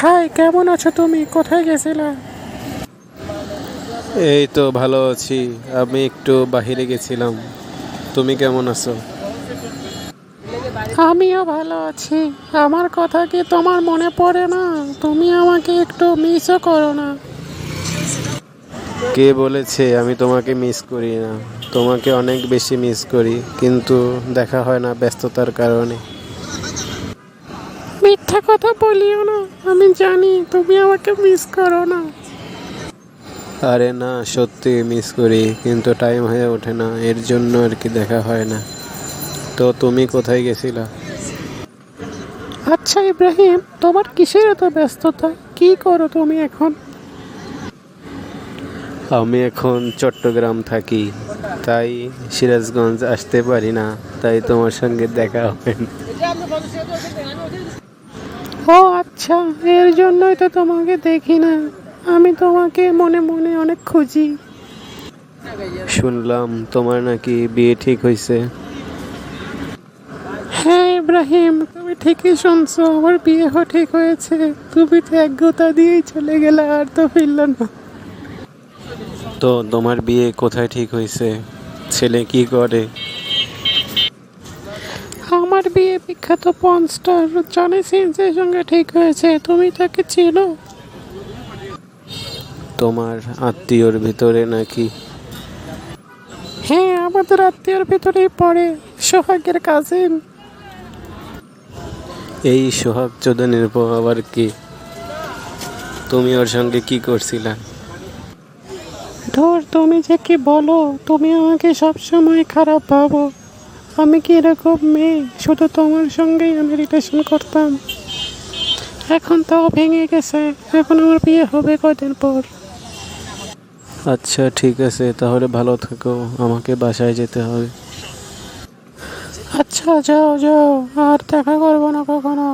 High, কেমন আছো তুমি? কোথায় গেছিলা? এই তো ভালো আছি। আমি একটু বাহিরে গেছিলাম। তুমি কেমন আছো? আমিও ভালো আছি। আমার কথা কি তোমার মনে পড়ে না? তুমি আমাকে একটু মিসও করো না? কে বলেছে আমি তোমাকে মিস করি না? তোমাকে অনেক বেশি মিস করি, কিন্তু দেখা হয় না ব্যস্ততার কারণে। মিথ্যা কথা বলিও না। আমি জানি তুমি আমাকে মিস করো না। আরে না, সত্যি মিস করি, কিন্তু টাইম হয়ে ওঠে না, এর জন্য আর কি দেখা হয় না। তো তুমি কোথায় গেছিলা? আচ্ছা ইব্রাহিম, তোমার কিসের এত ব্যস্ততা? কি করো তুমি এখন? আমি এখন চট্টগ্রাম থাকি, তাই সিরাজগঞ্জ আসতে পারি না, তাই তোমার সঙ্গে দেখা হয় না। ও আচ্ছা, এর জন্যই তো তোমাকে দেখি না। আমি তোমাকে মনে মনে অনেক খুঁজি। শুনলাম তোমার নাকি বিয়ে ঠিক হয়েছে। হ্যাঁ ইব্রাহিম, তুমি ঠিকই শুনছো, আমার বিয়ে ঠিক হয়েছে। তুমি তো এক গোতা দিয়েই চলে গেলে, আর তো ফিরল না। তো তোমার বিয়ে কোথায় ঠিক হয়েছে? ছেলে কি করে? আমার বিয়ে বিখ্যাত পর্ন স্টার জনি সিনসের সঙ্গে ঠিক হয়েছে। তুমি তাকে চেনো? তোমার আত্মীয়র ভিতরে নাকি? হ্যাঁ, আমাদের আত্মীয়র ভিতরেই পড়ে। সোহাগের কাজিন। এই সোহাগ চোদনের বউ আবার কি? তুমি ওর সঙ্গে কি করছিলা? ধুর, তুমি যে কি বলো! তুমি আমাকে সবসময় খারাপ ভাবো। আমি কি এরকম মেয়ে? শুধু তোমার সঙ্গেই আমি রিলেশন করতাম। এখন তাও ভেঙে গেছে। এখন আমার বিয়ে হবে কয়দিন পর। আচ্ছা ঠিক আছে, তাহলে ভালো থাকো, আমাকে বাসায় যেতে হবে। আচ্ছা, যাও যাও, আর দেখা করবো না কখনো।